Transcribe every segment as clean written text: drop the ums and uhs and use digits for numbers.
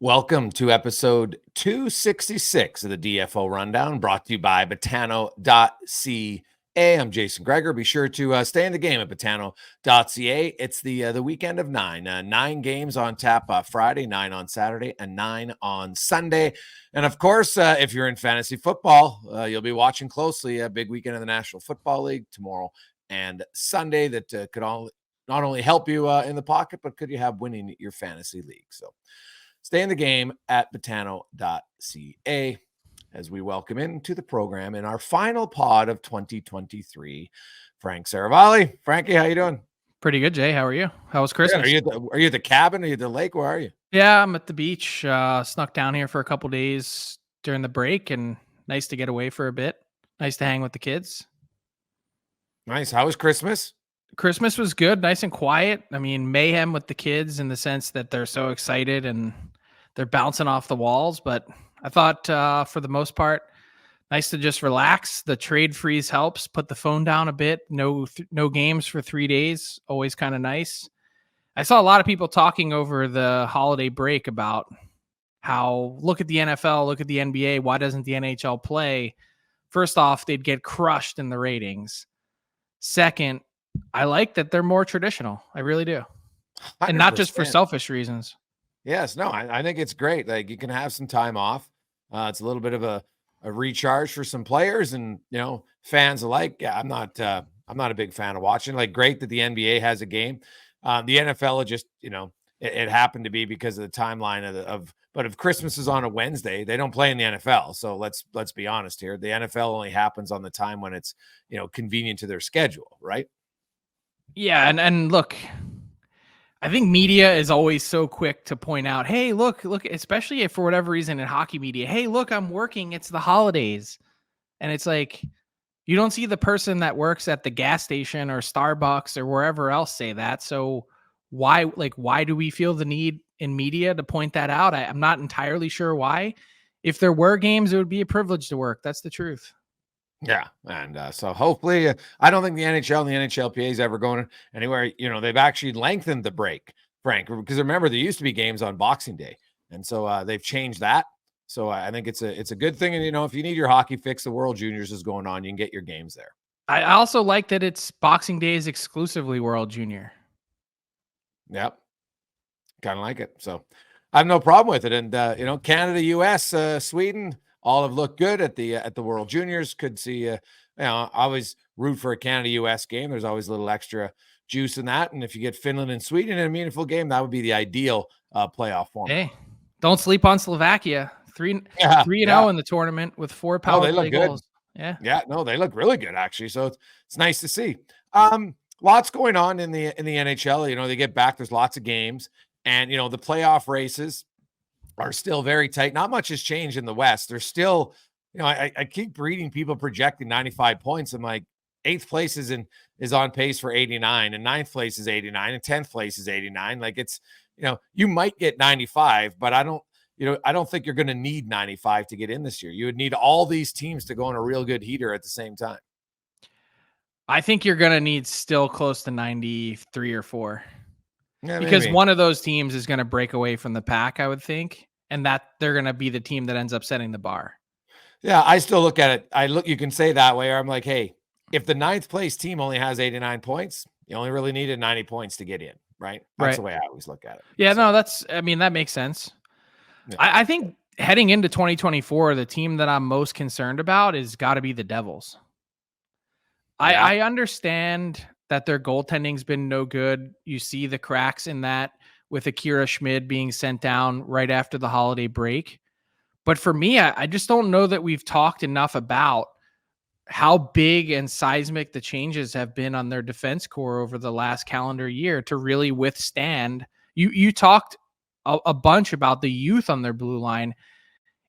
Welcome to episode 266 of the DFO Rundown, brought to you by Botano.ca. I'm Jason Gregor. Be sure to stay in the game at Botano.ca. It's the weekend of 9 games on tap Friday, 9 on Saturday, and 9 on Sunday. And of course, if you're in fantasy football, you'll be watching closely a big weekend of the National Football League tomorrow and Sunday that could not only help you in the pocket, but could you have winning your fantasy league. So stay in the game at Botano.ca as we welcome into the program in our final pod of 2023, Frank Seravalli. Frankie, how you doing? Pretty good, Jay. How are you? How was Christmas? Are you at the cabin? Are you at the lake? Where are you? Yeah, I'm at the beach. Snuck down here for a couple days during the break, and nice to get away for a bit. Nice to hang with the kids. Nice. How was Christmas? Christmas was good, nice and quiet. I mean, mayhem with the kids in the sense that they're so excited and they're bouncing off the walls. But I thought for the most part, nice to just relax. The trade freeze helps. Put the phone down a bit. No games for 3 days. Always kind of nice. I saw a lot of people talking over the holiday break about how look at the NFL, look at the NBA. Why doesn't the NHL play? First off, they'd get crushed in the ratings. Second, I like that they're more traditional. I really do. 100%. And not just for selfish reasons. Yes, no, I think it's great. Like, you can have some time off. It's a little bit of a recharge for some players and, fans alike. Yeah, I'm not a big fan of watching. Like, great that the NBA has a game. The NFL just, it happened to be because of the timeline but if Christmas is on a Wednesday, they don't play in the NFL. So let's be honest here. The NFL only happens on the time when it's, convenient to their schedule, right? Yeah, and look, I think media is always so quick to point out, hey, look, especially if for whatever reason in hockey media, hey, look, I'm working, it's the holidays. And it's like, you don't see the person that works at the gas station or Starbucks or wherever else say that. So why do we feel the need in media to point that out? I'm not entirely sure why. If there were games, it would be a privilege to work. That's the truth. Yeah, and so hopefully, I don't think the NHL and the NHLPA is ever going anywhere. They've actually lengthened the break, Frank, because remember there used to be games on Boxing Day, and so they've changed that. So I think it's a good thing. And if you need your hockey fix, the World Juniors is going on. You can get your games there. I also like that it's Boxing Day is exclusively World Junior. Yep, kind of like it. So I have no problem with it. And Canada, U.S., Sweden. All have looked good at the World Juniors. Could see, I always root for a Canada-U.S. game. There's always a little extra juice in that. And if you get Finland and Sweden in a meaningful game, that would be the ideal playoff format. Hey, don't sleep on Slovakia. 3-0 in the tournament with 4 power play goals. Yeah. No, they look really good actually. So it's nice to see. Lots going on in the NHL. They get back. There's lots of games, and the playoff races are still very tight. Not much has changed in the West. There's still, I keep reading people projecting 95 points. I'm like, 8th place is on pace for 89, and 9th place is 89, and 10th place is 89. Like, it's, you might get 95, but I don't think you're going to need 95 to get in this year. You would need all these teams to go on a real good heater at the same time. I think you're going to need still close to 93 or 4. Yeah, because one of those teams is going to break away from the pack, I would think, and that they're going to be the team that ends up setting the bar. Yeah, I still look at it. You can say that way, or I'm like, hey, if the 9th place team only has 89 points, you only really needed 90 points to get in, right? That's the way I always look at it. Yeah, no, that makes sense. Yeah. I think heading into 2024, the team that I'm most concerned about is got to be the Devils. Yeah. I understand that their goaltending's been no good. You see the cracks in that with Akira Schmid being sent down right after the holiday break. But for me, I just don't know that we've talked enough about how big and seismic the changes have been on their defense core over the last calendar year to really withstand. You talked a bunch about the youth on their blue line.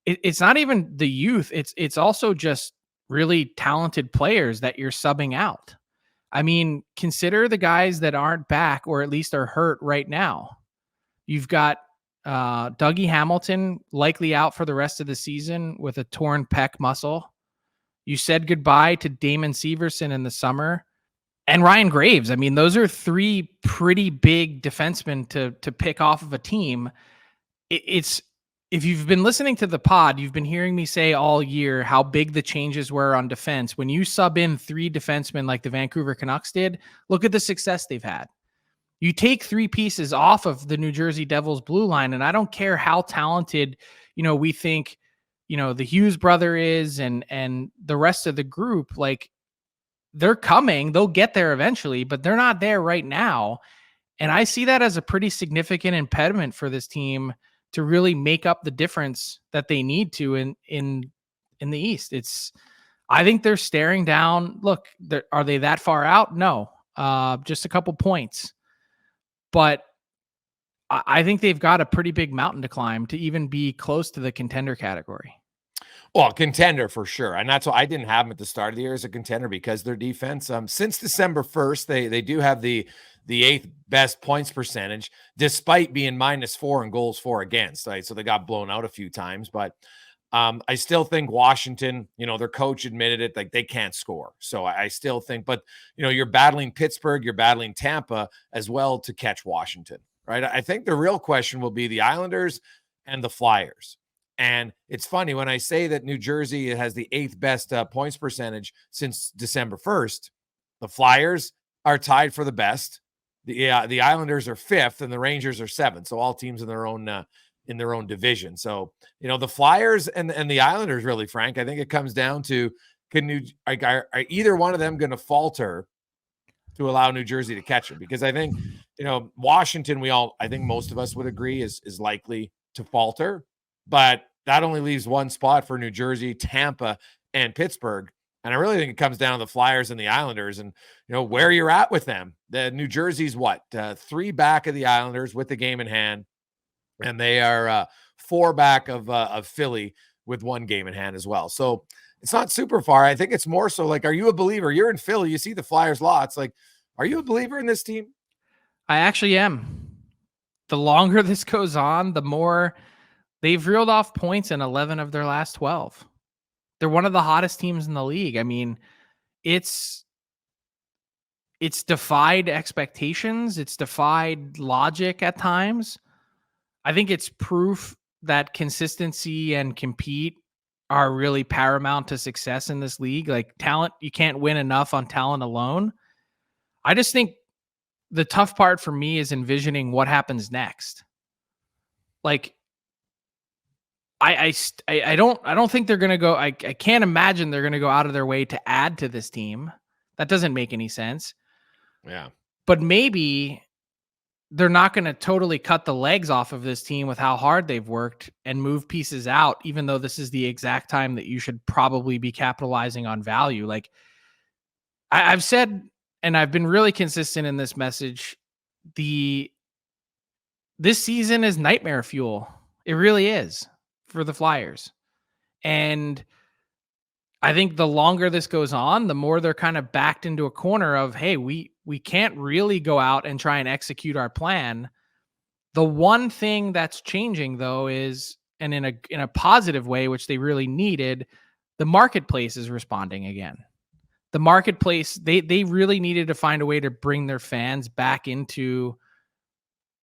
It's not even the youth. It's also just really talented players that you're subbing out. I mean, consider the guys that aren't back or at least are hurt right now. You've got Dougie Hamilton likely out for the rest of the season with a torn pec muscle. You said goodbye to Damon Severson in the summer and Ryan Graves. I mean, those are 3 pretty big defensemen to pick off of a team. It's if you've been listening to the pod, you've been hearing me say all year how big the changes were on defense. When you sub in 3 defensemen like the Vancouver Canucks did, look at the success they've had. You take 3 pieces off of the New Jersey Devils blue line, and I don't care how talented, we think, the Hughes brother is and the rest of the group, like, they're coming, they'll get there eventually, but they're not there right now. And I see that as a pretty significant impediment for this team to really make up the difference that they need to in the East. I think they're staring down. Look, are they that far out? No, just a couple points. But I think they've got a pretty big mountain to climb to even be close to the contender category. Well, contender for sure. And that's why I didn't have them at the start of the year as a contender, because their defense, since December 1st, they do have the 8th best points percentage, despite being -4 in goals for against, right? So they got blown out a few times, but I still think Washington, their coach admitted it, like, they can't score. So I still think, but you're battling Pittsburgh, you're battling Tampa as well to catch Washington, right? I think the real question will be the Islanders and the Flyers. And it's funny when I say that New Jersey has the 8th best points percentage since December 1st, the Flyers are tied for the best. The Islanders are 5th and the Rangers are 7th. So all teams in their own division. So, the Flyers and the Islanders, really, Frank, I think it comes down to, are either one of them going to falter to allow New Jersey to catch them? Because I think, Washington, I think most of us would agree is likely to falter, but that only leaves one spot for New Jersey, Tampa, and Pittsburgh. And I really think it comes down to the Flyers and the Islanders and, where you're at with them. The New Jersey's 3 back of the Islanders with the game in hand. And they are 4 back of Philly with 1 game in hand as well. So it's not super far. I think it's more so like, are you a believer? You're in Philly. You see the Flyers lots. Like, are you a believer in this team? I actually am. The longer this goes on, the more they've reeled off points in 11 of their last 12. They're one of the hottest teams in the league. I mean, it's defied expectations. It's defied logic at times. I think it's proof that consistency and compete are really paramount to success in this league. Like, talent, you can't win enough on talent alone. I just think the tough part for me is envisioning what happens next. Like, I don't think they're going to go. I can't imagine they're going to go out of their way to add to this team. That doesn't make any sense. Yeah. But maybe they're not going to totally cut the legs off of this team with how hard they've worked and move pieces out, even though this is the exact time that you should probably be capitalizing on value. Like, I've said, and I've been really consistent in this message, this season is nightmare fuel. It really is for the Flyers. And I think the longer this goes on, the more they're kind of backed into a corner of, hey, we can't really go out and try and execute our plan. The one thing that's changing, though, is, and in a positive way, which they really needed, the marketplace is responding again. The marketplace, they really needed to find a way to bring their fans back into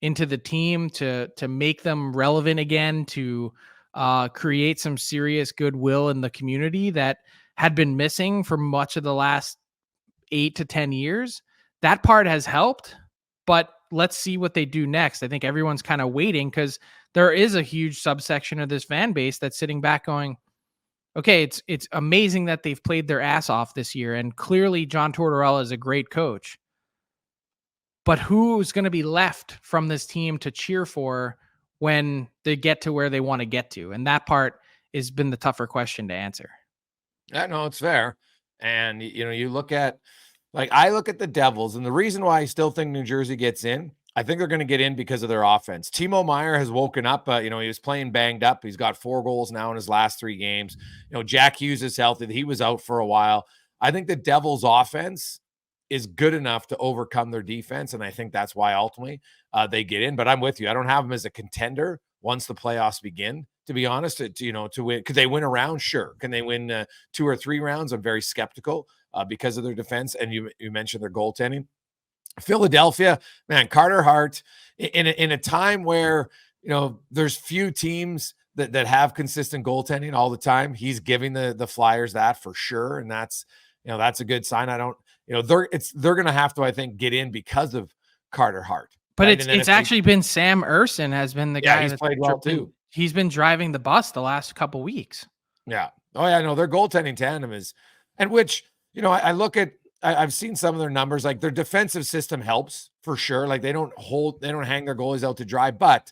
the team, to make them relevant again, to create some serious goodwill in the community that had been missing for much of the last 8 to 10 years. That part has helped, but let's see what they do next. I think everyone's kind of waiting because there is a huge subsection of this fan base that's sitting back going, okay, it's amazing that they've played their ass off this year. And clearly John Tortorella is a great coach, but who's going to be left from this team to cheer for when they get to where they want to get to? And that part has been the tougher question to answer. Yeah, no, it's fair. And, you look at, I look at the Devils, and the reason why I still think New Jersey gets in, I think they're going to get in because of their offense. Timo Meier has woken up. He was playing banged up. He's got 4 goals now in his last 3 games. Jack Hughes is healthy. He was out for a while. I think the Devils' offense is good enough to overcome their defense, and I think that's why ultimately they get in. But I'm with you. I don't have them as a contender once the playoffs begin, to be honest. To win, could they win a round? Sure. Can they win 2 or 3 rounds? I'm very skeptical because of their defense. And you mentioned their goaltending. Philadelphia, man, Carter Hart, in a time where there's few teams that have consistent goaltending all the time. He's giving the Flyers that for sure, and that's that's a good sign. I don't they're going to have to, I think, get in because of Carter Hart. But right? it's actually been Sam Urson has been the guy he's played well too. He's been driving the bus the last couple weeks. Yeah. Oh yeah, no, their goaltending tandem is, and which I look at. I've seen some of their numbers. Like their defensive system helps for sure. Like they don't hang their goalies out to dry, but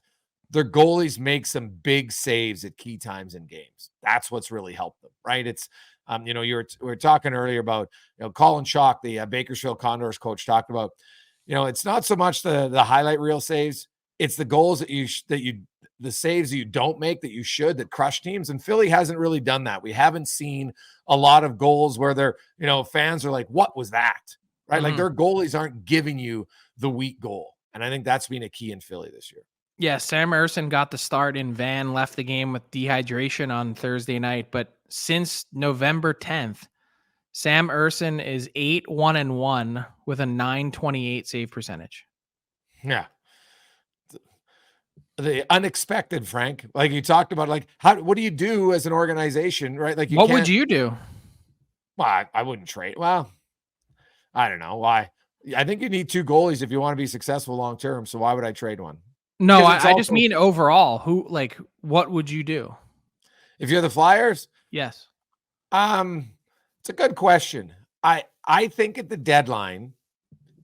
their goalies make some big saves at key times in games. That's what's really helped them, right? It's, we were talking earlier about, Colin Schock, the Bakersfield Condors coach, talked about, it's not so much the highlight reel saves, it's the goals the saves that you don't make that you should, that crush teams. And Philly hasn't really done that. We haven't seen a lot of goals where they're, fans are like, what was that? Right? Mm-hmm. Like their goalies aren't giving you the weak goal. And I think that's been a key in Philly this year. Yeah, Sam Urson got the start in Van, left the game with dehydration on Thursday night. But since November 10th, Sam Urson is 8-1-1 with a .928 save percentage. Yeah. The unexpected, Frank. Like you talked about, like what do you do as an organization, right? Like what would you do? Well, I wouldn't trade. Well, I don't know why. I think you need 2 goalies if you want to be successful long term. So why would I trade one? No, I just mean overall. What would you do if you're the Flyers? Yes. It's a good question. I think at the deadline,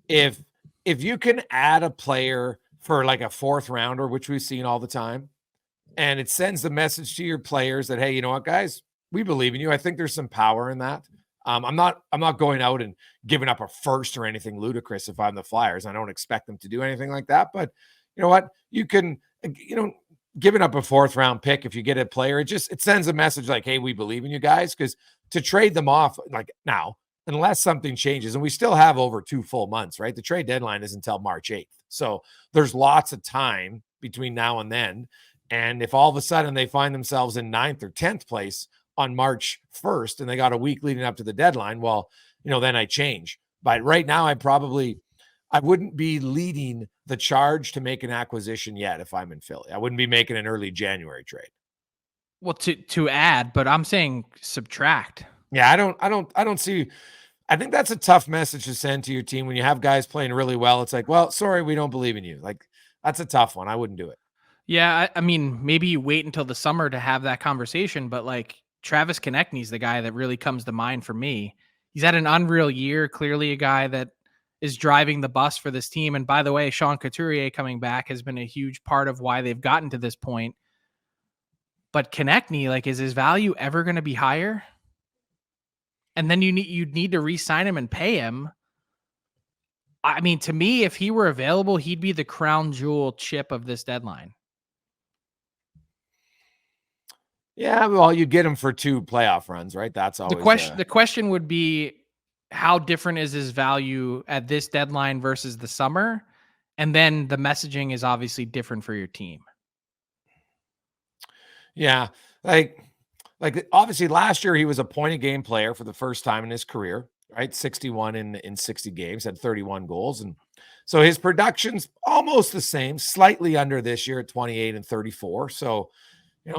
if you can add a player for like a 4th rounder, which we've seen all the time, and it sends the message to your players that, hey, you know what, guys, we believe in you. I think there's some power in that. I'm not going out and giving up a 1st or anything ludicrous if I'm the Flyers. I don't expect them to do anything like that, but you know what? You can, giving up a 4th round pick if you get a player, it sends a message like, hey, we believe in you guys. Because to trade them off like now, unless something changes, and we still have over 2 full months, right? The trade deadline is until March 8th. So there's lots of time between now and then. And if all of a sudden they find themselves in 9th or 10th place on March 1st, and they got a week leading up to the deadline, well, then I change. But right now, I wouldn't be leading the charge to make an acquisition yet if I'm in Philly. I wouldn't be making an early January trade. Well, to add, but I'm saying subtract. Yeah, I don't see. I think that's a tough message to send to your team when you have guys playing really well. It's like, well, sorry, we don't believe in you. Like that's a tough one. I wouldn't do it. Yeah, I mean, maybe you wait until the summer to have that conversation, but like Travis Konechny's the guy that really comes to mind for me. He's had an unreal year. Clearly, a guy that is driving the bus for this team. And by the way, Sean Couturier coming back has been a huge part of why they've gotten to this point. But Konechny, is his value ever going to be higher? And then you'd need to re-sign him and pay him. I mean, to me, if he were available, he'd be the crown jewel chip of this deadline. Yeah, well, you get him for 2 playoff runs, right? That's always the question would be, how different is his value at this deadline versus the summer? And then the messaging is obviously different for your team. Yeah. Like obviously last year he was a point a game player for the first time in his career, right? 61 in 60 games, had 31 goals. And so his production's almost the same, slightly under this year at 28 and 34. So,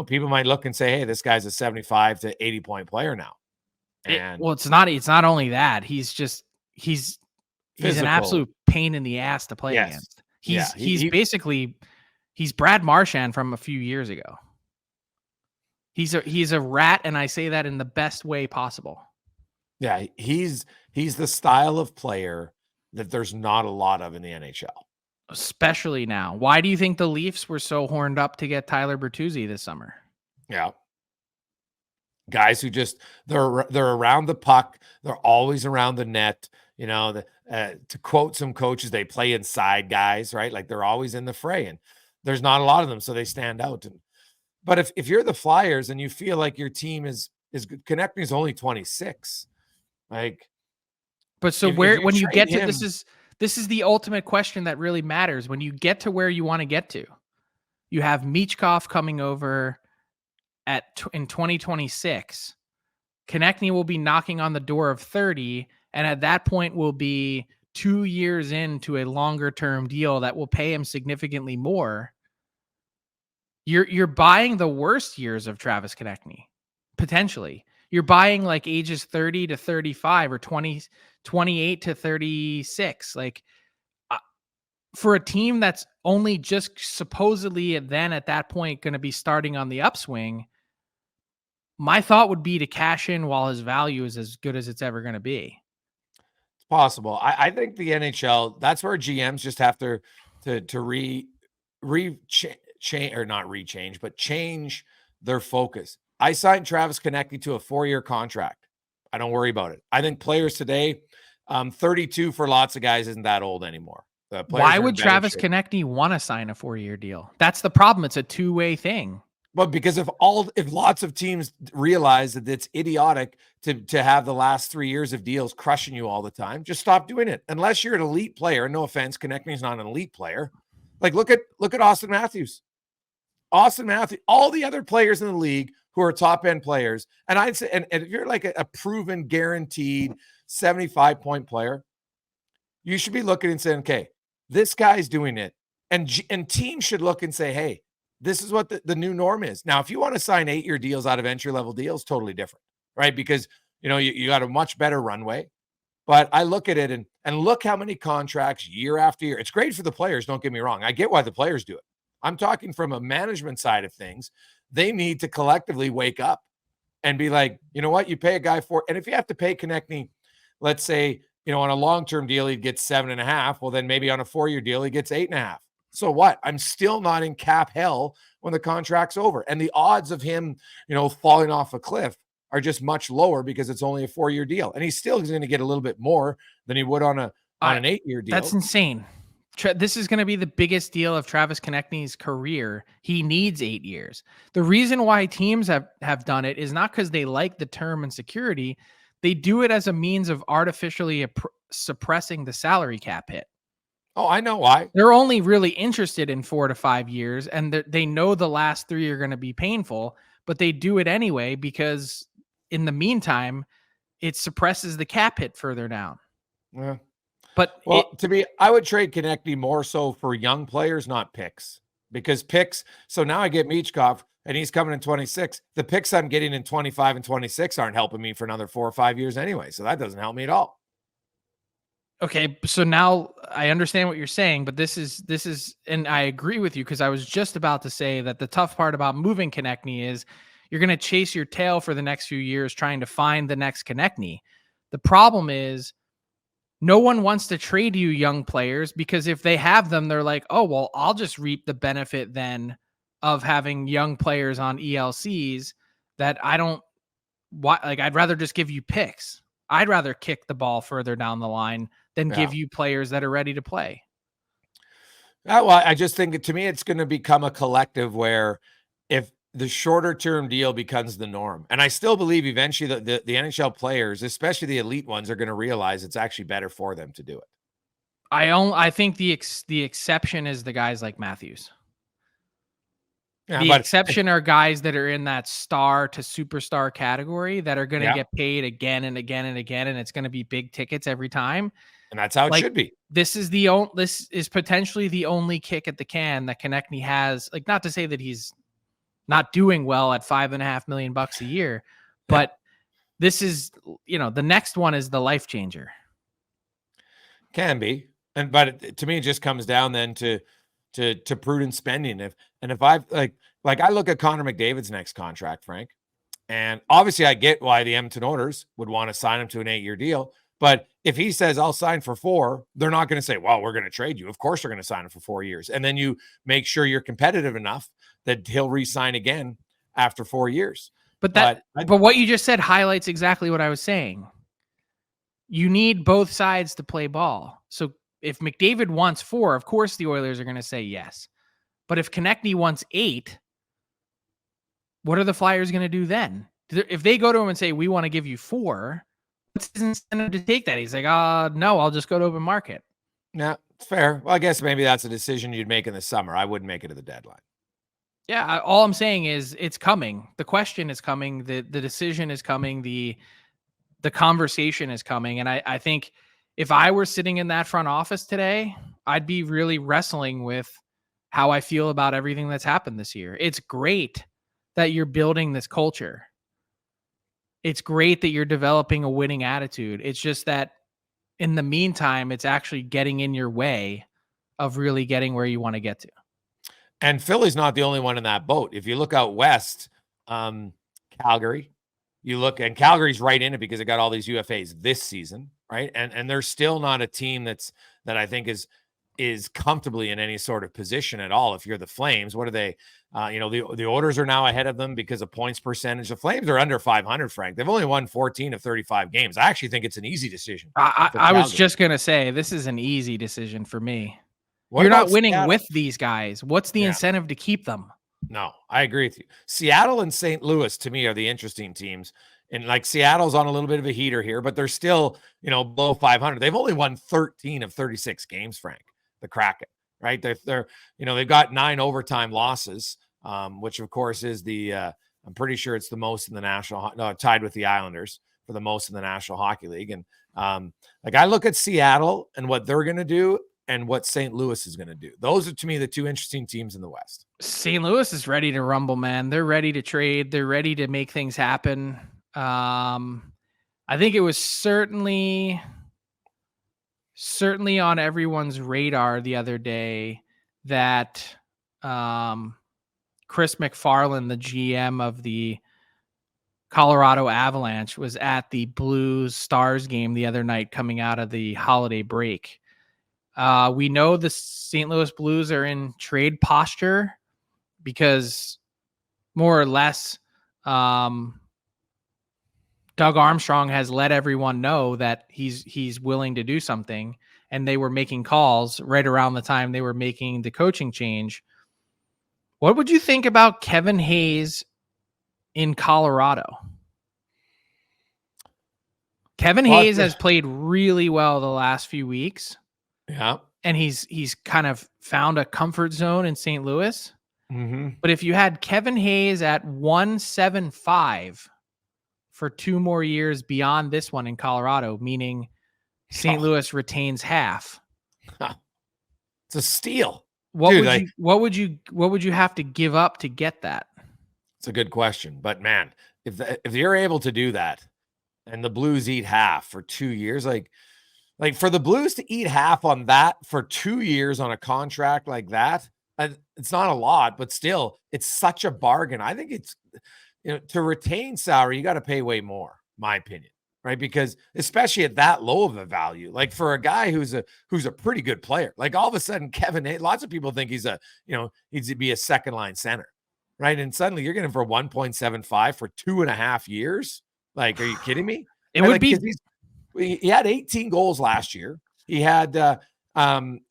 people might look and say, hey, this guy's a 75 to 80 point player now. And it's not only that. He's an absolute pain in the ass to play against. He's Brad Marchand from a few years ago. He's a rat, and I say that in the best way possible. Yeah, he's the style of player that there's not a lot of in the NHL. Especially now. Why do you think the Leafs were so horned up to get Tyler Bertuzzi this summer? Yeah. Guys who they're around the puck. They're always around the net. To quote some coaches, they play inside guys, right? Like they're always in the fray, and there's not a lot of them, so they stand out. But if you're the Flyers and you feel like your team is good, Konechny's only 26, like. But so when you get to this is the ultimate question that really matters. When you get to where you want to get to, you have Michkov coming over in 2026. Konechny will be knocking on the door of 30, and at that point will be 2 years into a longer term deal that will pay him significantly more. You're buying the worst years of Travis Konechny, potentially. You're buying like ages 30 to 35 or 28 to 36. Like for a team that's only just supposedly then at that point going to be starting on the upswing, my thought would be to cash in while his value is as good as it's ever going to be. It's possible. I think the NHL, that's where GMs just have to change their focus. I signed Travis Konechny to a 4-year contract. I don't worry about it. I think players today, 32 for lots of guys isn't that old anymore. Why would Travis Konechny want to sign a 4-year deal? That's the problem. It's a two-way thing. Well, because if lots of teams realize that it's idiotic to have the last 3 years of deals crushing you all the time, just stop doing it. Unless you're an elite player. No offense, Konechny's not an elite player. Like look at Austin Matthews. All the other players in the league who are top end players, and I'd say, and if you're like a proven, guaranteed 75-point player, you should be looking and saying, okay, this guy's doing it, and teams should look and say, hey, this is what the new norm is. Now, if you want to sign 8-year deals out of entry-level deals, totally different, right? Because, you got a much better runway. But I look at it and look how many contracts year after year. It's great for the players, don't get me wrong. I get why the players do it. I'm talking from a management side of things. They need to collectively wake up and be like, you know what? You pay a guy for, and if you have to pay Konechny, let's say, on a long-term deal, he'd get 7.5. Well, then maybe on a 4-year deal, he gets 8.5. So what? I'm still not in cap hell when the contract's over. And the odds of him, falling off a cliff are just much lower because it's only a 4-year deal. And he's still going to get a little bit more than he would on an 8-year deal. That's insane. This is going to be the biggest deal of Travis Konechny's career. He needs 8 years. The reason why teams have done it is not because they like the term and security. They do it as a means of artificially suppressing the salary cap hit. Oh, I know why. They're only really interested in 4 to 5 years, and they know the last 3 are going to be painful, but they do it anyway because in the meantime, it suppresses the cap hit further down. Yeah. But I would trade Konechny more so for young players, not picks, because picks. So now I get Michkov and he's coming in 26. The picks I'm getting in 25 and 26 aren't helping me for another 4 or 5 years anyway. So that doesn't help me at all. Okay. So now I understand what you're saying, but this is, and I agree with you because I was just about to say that the tough part about moving Konechny is you're going to chase your tail for the next few years trying to find the next Konechny. The problem is, no one wants to trade you young players because if they have them, they're like, oh, well, I'll just reap the benefit then of having young players on ELCs that I'd rather just give you picks. I'd rather kick the ball further down the line than give you players that are ready to play. Well, I just think to me, it's going to become a collective where if the shorter term deal becomes the norm. And I still believe eventually the NHL players, especially the elite ones, are going to realize it's actually better for them to do it. I think the exception is the guys like Matthews. Yeah, the exception are guys that are in that star to superstar category that are going to get paid again and again and again. And it's going to be big tickets every time. And that's how it should be. This is potentially the only kick at the can that Konechny has. Like, not to say that he's not doing well at $5.5 million a year, but this is, the next one is the life changer. Can be. But to me, it just comes down then to prudent spending. If I've like I look at Connor McDavid's next contract, Frank, and obviously I get why the Edmonton Oilers would want to sign him to an 8-year deal. But if he says I'll sign for 4, they're not going to say, well, we're going to trade you. Of course they're going to sign him for 4 years. And then you make sure you're competitive enough that he'll re-sign again after 4 years. But what you just said highlights exactly what I was saying. You need both sides to play ball. So if McDavid wants 4, of course the Oilers are going to say yes. But if Konechny wants 8, what are the Flyers going to do then? If they go to him and say, we want to give you 4, what's his incentive to take that? He's like, no, I'll just go to open market. Yeah, it's fair. Well, I guess maybe that's a decision you'd make in the summer. I wouldn't make it to the deadline. Yeah, all I'm saying is it's coming. The question is coming. The decision is coming. The conversation is coming. And I think if I were sitting in that front office today, I'd be really wrestling with how I feel about everything that's happened this year. It's great that you're building this culture. It's great that you're developing a winning attitude. It's just that in the meantime, it's actually getting in your way of really getting where you want to get to. And Philly's not the only one in that boat. If you look out west, Calgary, and Calgary's right in it because it got all these UFAs this season, right? And they're still not a team that I think is comfortably in any sort of position at all. If you're the Flames, what are they? The Oilers are now ahead of them because of points percentage. The Flames are under 500, Frank. They've only won 14 of 35 games. I actually think it's an easy decision. I was just going to say, this is an easy decision for me. What You're not about winning Seattle? with these guys. What's the incentive to keep them? No, I agree with you. Seattle and St. Louis, to me, are the interesting teams. And like Seattle's on a little bit of a heater here, but they're still, below 500. They've only won 13 of 36 games, Frank, the Kraken, right? They're they've got 9 overtime losses, which of course is I'm pretty sure it's the most in the national, tied with the Islanders for the most in the National Hockey League. And I look at Seattle and what they're going to do and what St. Louis is going to do. Those are, to me, the two interesting teams in the West. St. Louis is ready to rumble, man. They're ready to trade. They're ready to make things happen. I think it was certainly on everyone's radar the other day that Chris McFarland, the GM of the Colorado Avalanche, was at the Blues Stars game the other night coming out of the holiday break. We know the St. Louis Blues are in trade posture because more or less Doug Armstrong has let everyone know that he's willing to do something, and they were making calls right around the time they were making the coaching change. What would you think about Kevin Hayes in Colorado? Kevin Hayes has played really well the last few weeks. Yeah. And he's kind of found a comfort zone in St. Louis. Mm-hmm. But if you had Kevin Hayes at 175 for 2 more years beyond this one in Colorado, meaning St. Louis retains half. It's a steal. What would you have to give up to get that? It's a good question, but man, if you're able to do that, and the Blues eat half for 2 years, like for the Blues to eat half on that for 2 years on a contract like that, it's not a lot, but still, it's such a bargain. I think it's, to retain salary, you got to pay way more, my opinion, right? Because especially at that low of a value, like for a guy who's a pretty good player, like all of a sudden Kevin, lots of people think he's needs to be a second line center, right? And suddenly you're getting him for 1.75 for 2.5 years. Like, are you kidding me? It would be. He had 18 goals last year. He had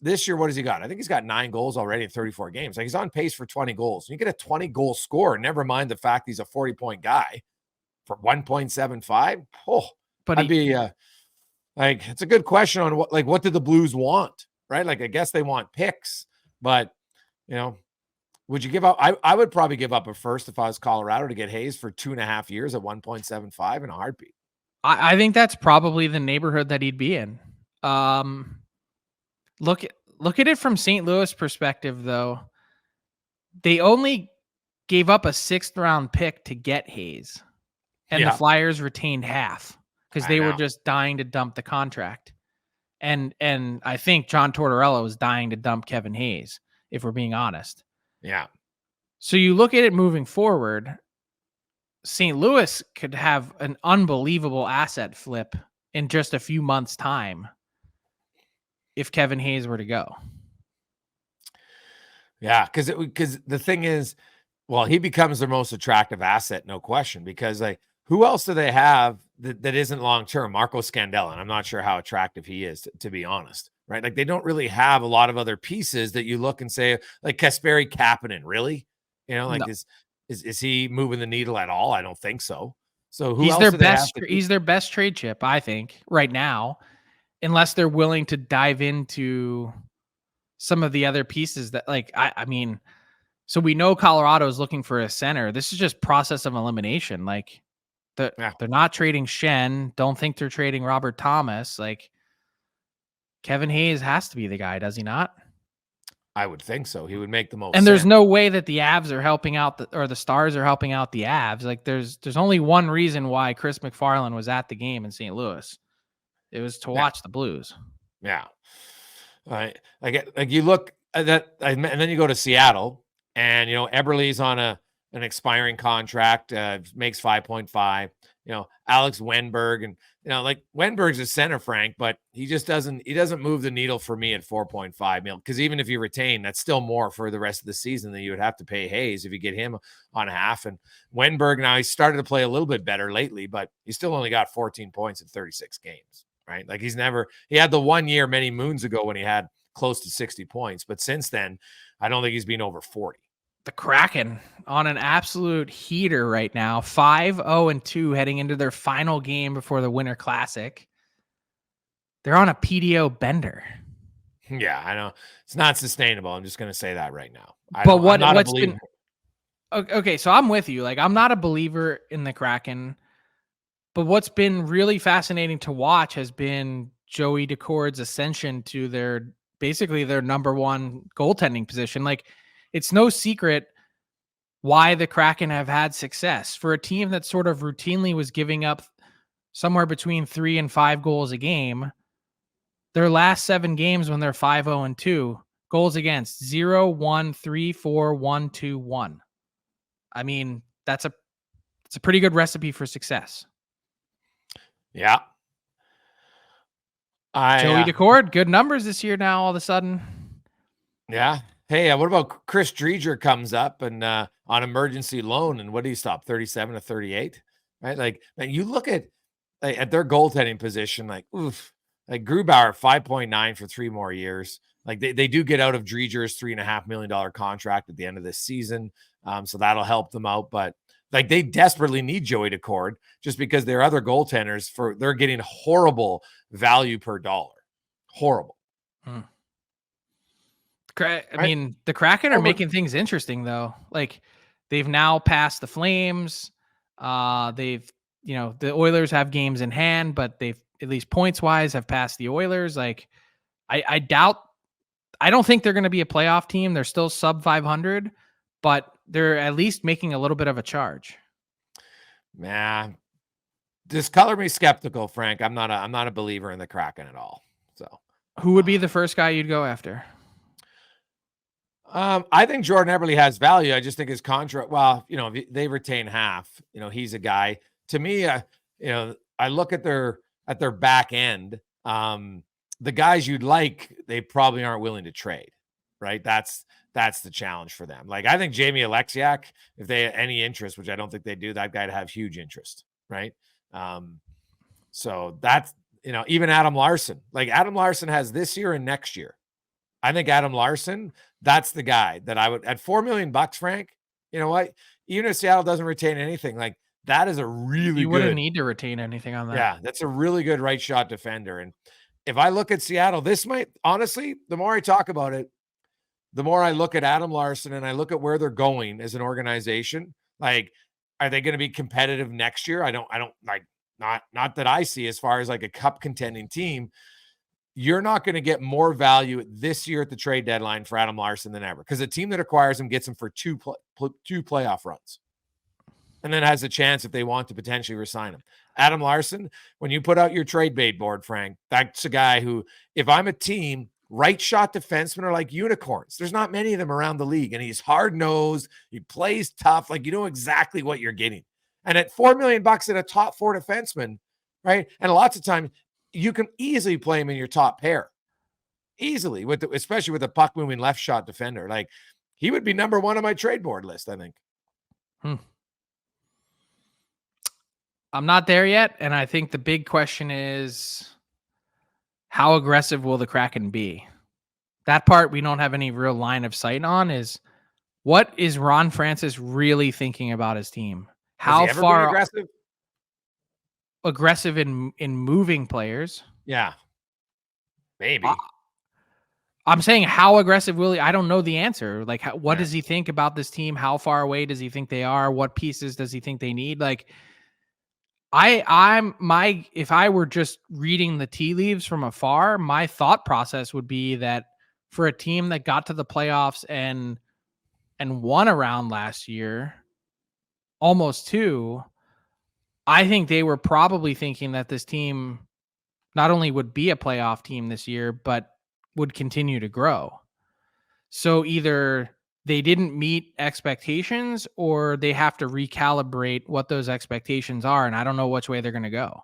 this year. What has he got? I think he's got 9 goals already in 34 games. Like, he's on pace for 20 goals. You get a 20 goal scorer. Never mind the fact he's a 40-point guy for 1.75. Oh, but I'd be it's a good question on what did the Blues want, right? Like, I guess they want picks, but would you give up? I would probably give up a first if I was Colorado to get Hayes for 2.5 years at 1.75 in a heartbeat. I think that's probably the neighborhood that he'd be in. Look at it from St. Louis perspective, though. They only gave up a 6th round pick to get Hayes, and the Flyers retained half because they were just dying to dump the contract. And I think John Tortorella was dying to dump Kevin Hayes, if we're being honest. Yeah. So you look at it moving forward, St. Louis could have an unbelievable asset flip in just a few months' time if Kevin Hayes were to go. Yeah, because the thing is, he becomes their most attractive asset, no question, because who else do they have that isn't long-term? Marco Scandella, and I'm not sure how attractive he is, to be honest, right? Like, they don't really have a lot of other pieces that you look and say, like Kasperi Kapanen, really? No. Is he moving the needle at all? I don't think so. So he's their best trade chip, I think, right now, unless they're willing to dive into some of the other pieces that, so we know Colorado is looking for a center. This is just process of elimination. Like, they're not trading Shen. Don't think they're trading Robert Thomas. Like, Kevin Hayes has to be the guy, does he not? I would think so. He would make the most And there's sense. no way that the Avs are helping out or the Stars are helping out the Avs. Like there's only one reason why Chris McFarland was at the game in St. Louis. It was to watch the Blues. Yeah. Like you look at that, and then you go to Seattle, and Eberle's on an expiring contract, makes 5.5. Alex Wenberg, and like Wenberg's a center, Frank, but he doesn't move the needle for me at 4.5 mil, because even if you retain, that's still more for the rest of the season than you would have to pay Hayes if you get him on half. And Wenberg, now he's started to play a little bit better lately, but he still only got 14 points in 36 games. Right? Like he had the 1 year many moons ago when he had close to 60 points, but since then, I don't think he's been over 40. The Kraken on an absolute heater right now, 5-0-2 heading into their final game before the Winter Classic. They're on a PDO bender. Yeah, I know. It's not sustainable. I'm just going to say that right now. What's been okay, so I'm with you. Like, I'm not a believer in the Kraken. But what's been really fascinating to watch has been Joey Decord's ascension to their number one goaltending position. Like, it's no secret why the Kraken have had success. For a team that sort of routinely was giving up somewhere between 3 and 5 goals a game, their last 7 games when they're 5-0-2, goals against 0, 1, 3, 4, 1, 2, 1. I mean, it's a pretty good recipe for success. Yeah. Joey Decord, good numbers this year now all of a sudden. Yeah. Hey, what about Chris Driedger comes up and on emergency loan, and what do you stop? 37 to 38, right? Like, man, you look at their goaltending position, like, oof, like Grubauer 5.9 for 3 more years. Like they do get out of Driedger's $3.5 million contract at the end of this season. So that'll help them out, but like they desperately need Joey Decord just because their other goaltenders they're getting horrible value per dollar. Horrible. I mean, the Kraken are making things interesting though. Like they've now passed the Flames. The Oilers have games in hand, but they've at least points wise have passed the Oilers. Like I don't think they're going to be a playoff team. They're still sub 500, but they're at least making a little bit of a charge. Man, discolor me skeptical, Frank. I'm not a believer in the Kraken at all. So who would be the first guy you'd go after? I think Jordan Eberle has value. I just think his contract, well, if they retain half, he's a guy to me, I look at their back end. The guys you'd like, they probably aren't willing to trade, right? That's the challenge for them. Like, I think Jamie Alexiak, if they had any interest, which I don't think they do, that guy'd have huge interest, right? So that's, even Adam Larson. Like, Adam Larson has this year and next year. I think Adam Larson, that's the guy that I would, at $4 million, Frank, you know what? Even if Seattle doesn't retain anything, like, that is a really you wouldn't need to retain anything on that. Yeah, that's a really good right shot defender. And if I look at Seattle, this might, honestly, the more I talk about it, the more I look at Adam Larson and I look at where they're going as an organization. Like, are they going to be competitive next year? I don't like, not that I see as far as like a cup contending team. You're not going to get more value this year at the trade deadline for Adam Larson than ever, because the team that acquires him gets him for two playoff runs, and then has a chance if they want to potentially resign him. Adam Larson, when you put out your trade bait board, Frank, that's a guy who, if I'm a team, right shot defensemen are like unicorns. There's not many of them around the league, and he's hard nosed. He plays tough. Like, you know exactly what you're getting. And at $4 million at a top 4 defenseman, right? And lots of times you can easily play him in your top pair, easily, especially with a puck moving left shot defender. Like, he would be number 1 on my trade board list, I think. I'm not there yet, and I think the big question is, how aggressive will the Kraken be? That part we don't have any real line of sight on. Is what is Ron Francis really thinking about his team? How far aggressive in moving players? Yeah, maybe. I'm saying, how aggressive will he? I don't know the answer. Like, what does he think about this team? How far away does he think they are? What pieces does he think they need? Like, if I were just reading the tea leaves from afar, my thought process would be that for a team that got to the playoffs and won a round last year, almost 2. I think they were probably thinking that this team not only would be a playoff team this year, but would continue to grow. So either they didn't meet expectations or they have to recalibrate what those expectations are. And I don't know which way they're going to go.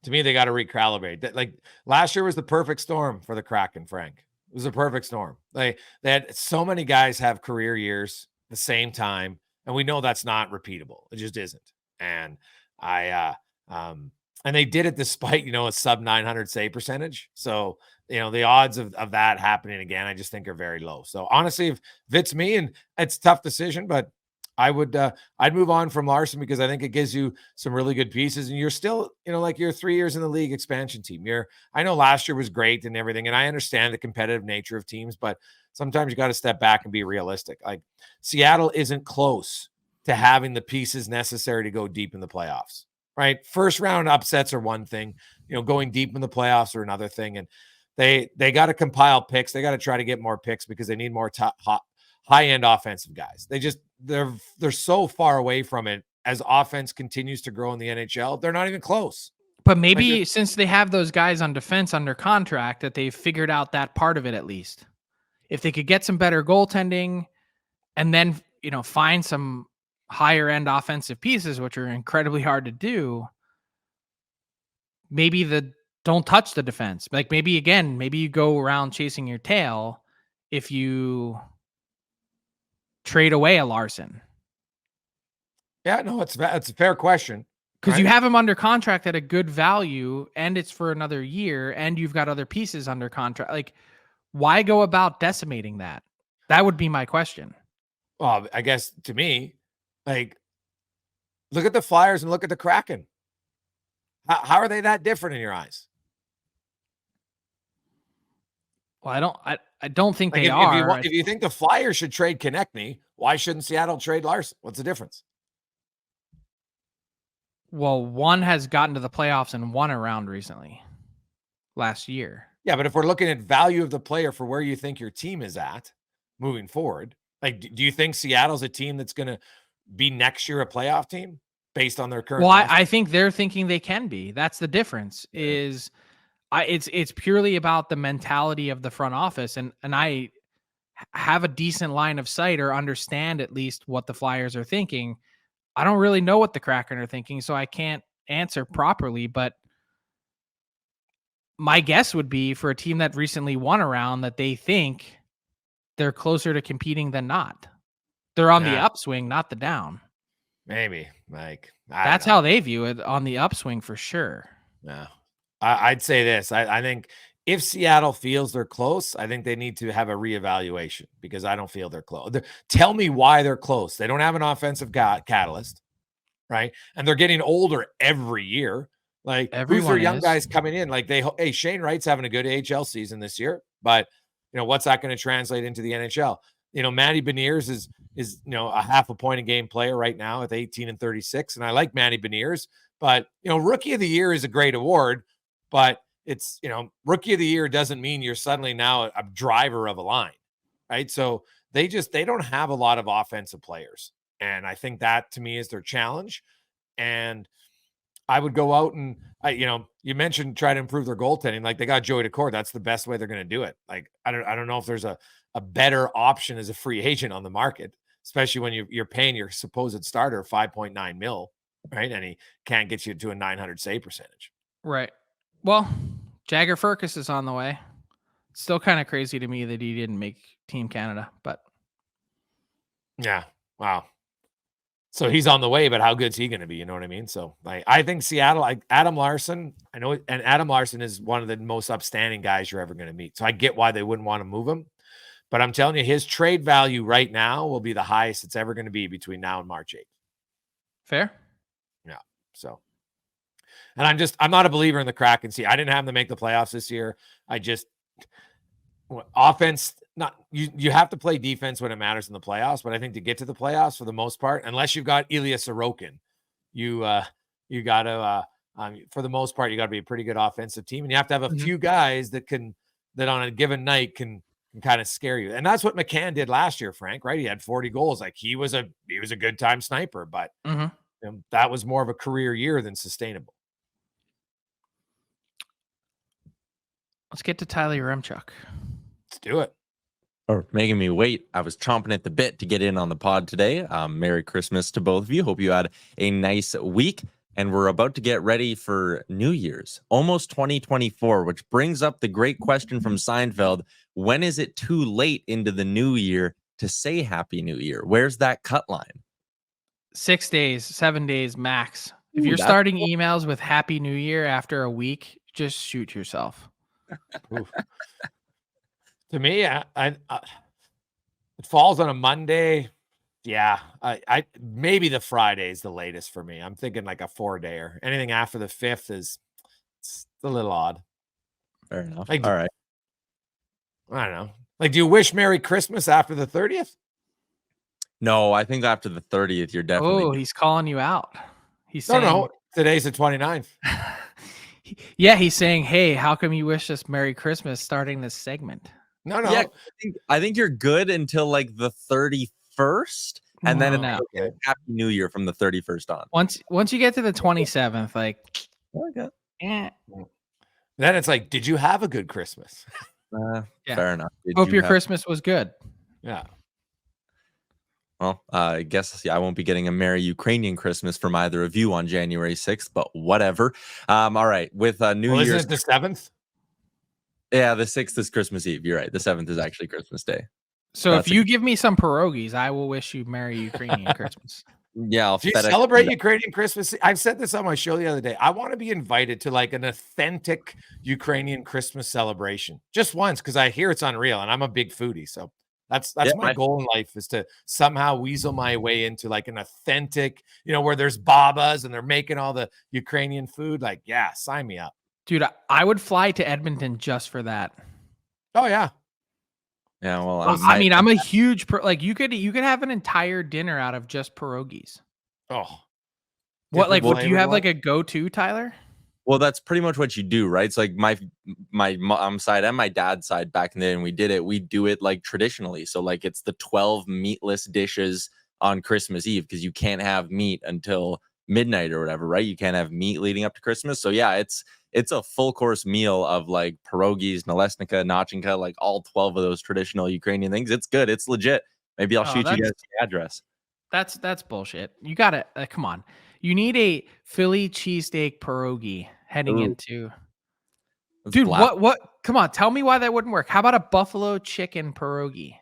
To me, they got to recalibrate. That, like, last year was the perfect storm for the Kraken, Frank. It was a perfect storm. They had so many guys have career years at the same time, and we know that's not repeatable. It just isn't. And and they did it despite, a sub 900 save percentage. So, the odds of that happening again, I just think are very low. So honestly, if it's me, and it's a tough decision, but I'd move on from Larson because I think it gives you some really good pieces, and you're still, like, you're 3 years in the league expansion team. I know last year was great and everything, and I understand the competitive nature of teams, but sometimes you got to step back and be realistic. Like, Seattle isn't close to having the pieces necessary to go deep in the playoffs, right? First round upsets are one thing, going deep in the playoffs are another thing. And they got to compile picks. They got to try to get more picks because they need more high-end offensive guys. They're so far away from it as offense continues to grow in the NHL. They're not even close. But maybe since they have those guys on defense under contract, that they've figured out that part of it at least. If they could get some better goaltending and then, find some higher end offensive pieces, which are incredibly hard to do, maybe don't touch the defense. Like, maybe you go around chasing your tail if you trade away a Larson. Yeah, no, it's a fair question. Because you have him under contract at a good value, and it's for another year, and you've got other pieces under contract. Like, why go about decimating that? That would be my question. Well, I guess to me, like, look at the Flyers and look at the Kraken. How are they that different in your eyes? Well, I don't think like, they are. If you think the Flyers should trade Konechny, why shouldn't Seattle trade Larson? What's the difference? Well, one has gotten to the playoffs and won a round recently, last year. Yeah, but if we're looking at value of the player for where you think your team is at moving forward, like, do you think Seattle's a team that's going to be next year a playoff team based on their current? Well, I think they're thinking they can be. That's the difference. Yeah. It's purely about the mentality of the front office, and I have a decent line of sight or understand at least what the Flyers are thinking. I don't really know what the Kraken are thinking, so I can't answer properly, but my guess would be for a team that recently won a round that they think they're closer to competing than not. They're on the upswing, not the down. Maybe. Like, that's how they view it, on the upswing for sure. Yeah. I'd say this. I think if Seattle feels they're close, I think they need to have a reevaluation because I don't feel they're close. Tell me why they're close. They don't have an offensive catalyst, right? And they're getting older every year. Like, who's their young guys coming in? Like, hey, Shane Wright's having a good AHL season this year, but what's that going to translate into the NHL? Matty Beniers is a half a point a game player right now at 18 and 36. And I like Matty Beniers, but Rookie of the Year is a great award, but it's, Rookie of the Year doesn't mean you're suddenly now a driver of a line, right? So they don't have a lot of offensive players. And I think that to me is their challenge. And I would go out and, you mentioned try to improve their goaltending. Like, they got Joey Daccord. That's the best way they're going to do it. Like, I don't know if there's a better option as a free agent on the market, especially when you're paying your supposed starter $5.9 million, right? And he can't get you to a 900 save percentage. Right. Well, Jagger Firkus is on the way. It's still kind of crazy to me that he didn't make Team Canada, but yeah. Wow. So he's on the way, but how good's he going to be? You know what I mean? So I think Seattle, Adam Larson, I know, and Adam Larson is one of the most upstanding guys you're ever going to meet. So I get why they wouldn't want to move him, but I'm telling you, his trade value right now will be the highest it's ever going to be between now and March 8th. Fair. Yeah. So, and I'm not a believer in the Kraken. See, I didn't have them make the playoffs this year. Offense, you have to play defense when it matters in the playoffs, but I think to get to the playoffs for the most part, unless you've got Ilya Sorokin, you got to for the most part, you got to be a pretty good offensive team, and you have to have a few guys that on a given night can and kind of scare you. And that's what McCann did last year, Frank, right? He had 40 goals. Like he was a good time sniper, but that was more of a career year than sustainable. Let's get to Tyler Yaremchuk. Let's do it. Or making me wait. I was chomping at the bit to get in on the pod today. Merry Christmas to both of you. Hope you had a nice week. And we're about to get ready for New Year's, almost 2024, which brings up the great question from Seinfeld. When is it too late into the new year to say Happy New Year? Where's that cut line? 6 days, 7 days max. If you're starting emails with Happy New Year after a week, just shoot yourself. To me, it falls on a Monday. Yeah, I maybe the Friday is the latest for me. I'm thinking like a 4-dayer. Anything after the 5th it's a little odd. Fair enough. Like, all right. I don't know. Like, do you wish Merry Christmas after the 30th? No, I think after the 30th, you're definitely. Oh, he's calling you out. He's saying, no. Today's the 29th. Yeah, he's saying, hey, how come you wish us Merry Christmas starting this segment? No. Yeah, I think you're good until like the 31st, and then it's Happy New Year from the 31st on. Once you get to the 27th, like, then it's like, did you have a good Christmas? Fair enough. Hope your Christmas was good. Yeah. Well, I guess I won't be getting a Merry Ukrainian Christmas from either of you on January 6th, but whatever. All right, with New Year's. Isn't it the 7th? Yeah, the 6th is Christmas Eve. You're right. The 7th is actually Christmas Day. So if you give me some pierogies, I will wish you Merry Ukrainian Christmas. Yeah. Do you celebrate Ukrainian Christmas? I've said this on my show the other day. I want to be invited to like an authentic Ukrainian Christmas celebration just once, because I hear it's unreal and I'm a big foodie. So that's my goal in life, is to somehow weasel my way into like an authentic, where there's babas and they're making all the Ukrainian food. Like, yeah, sign me up. Dude, I would fly to Edmonton just for that. Oh, yeah. Yeah, well, I'm a huge you could have an entire dinner out of just pierogies. Oh, what do you have like a go-to, Tyler? Well, that's pretty much what you do, right? It's like my mom's side and my dad's side back in the day, and we do it like traditionally. So like it's the 12 meatless dishes on Christmas Eve, because you can't have meat until midnight or whatever, right? You can't have meat leading up to Christmas. So yeah, it's a full course meal of like pierogies, nalesnika, nachinka, like all 12 of those traditional Ukrainian things. It's good. It's legit. Maybe I'll shoot you guys the address. That's bullshit. You gotta come on. You need a Philly cheesesteak pierogi heading into. Dude, what? Come on, tell me why that wouldn't work. How about a buffalo chicken pierogi?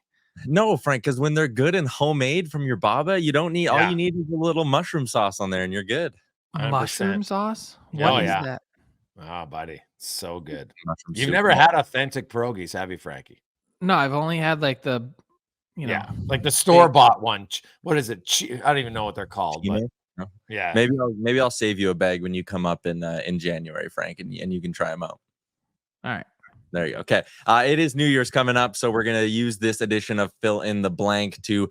No, Frank, because when they're good and homemade from your baba, you don't need all you need is a little mushroom sauce on there, and you're good. 100%. Mushroom sauce? What is that? Oh, buddy, so good. You've never had authentic pierogies, have you, Frankie? No, I've only had like the, like the store-bought one. What is it? I don't even know what they're called. But no. Yeah, maybe I'll save you a bag when you come up in January, Frank, and you can try them out. All right. There you go. Okay. It is New Year's coming up, so we're going to use this edition of Fill in the Blank to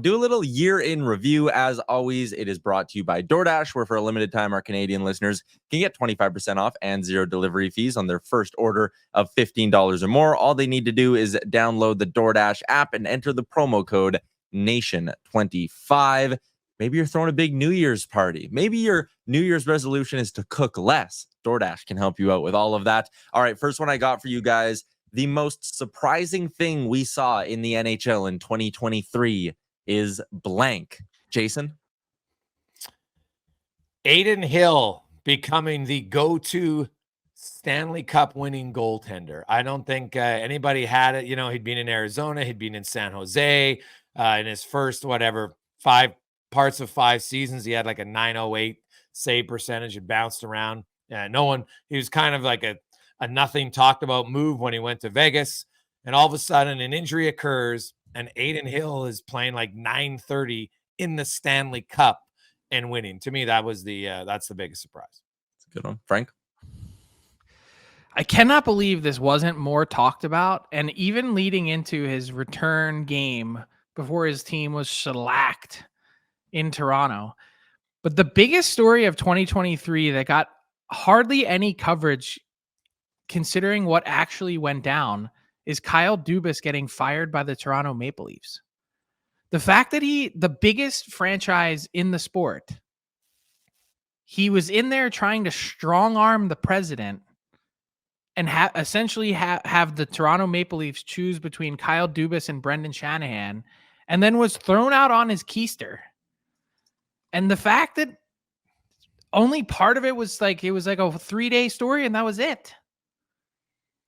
do a little year in review. As always, it is brought to you by DoorDash, where for a limited time, our Canadian listeners can get 25% off and 0 delivery fees on their first order of $15 or more. All they need to do is download the DoorDash app and enter the promo code NATION25. Maybe you're throwing a big New Year's party. Maybe your New Year's resolution is to cook less. DoorDash can help you out with all of that. All right, first one I got for you guys. The most surprising thing we saw in the NHL in 2023 is blank. Jason? Adin Hill becoming the go-to Stanley Cup winning goaltender. I don't think anybody had it. He'd been in Arizona. He'd been in San Jose in his first, 5 parts of 5 seasons. He had like a .908 save percentage. It bounced around. He was kind of like a nothing talked about move when he went to Vegas. And all of a sudden an injury occurs and Adin Hill is playing like .930 in the Stanley Cup and winning. To me, that's the biggest surprise. That's a good one. Frank? I cannot believe this wasn't more talked about. And even leading into his return game before his team was shellacked in Toronto. But the biggest story of 2023 that got hardly any coverage considering what actually went down is Kyle Dubas getting fired by the Toronto Maple Leafs. The fact that the biggest franchise in the sport, he was in there trying to strong arm the president and essentially have the Toronto Maple Leafs choose between Kyle Dubas and Brendan Shanahan, and then was thrown out on his keister. And the fact that only part of it was like, it was like a 3-day story and that was it.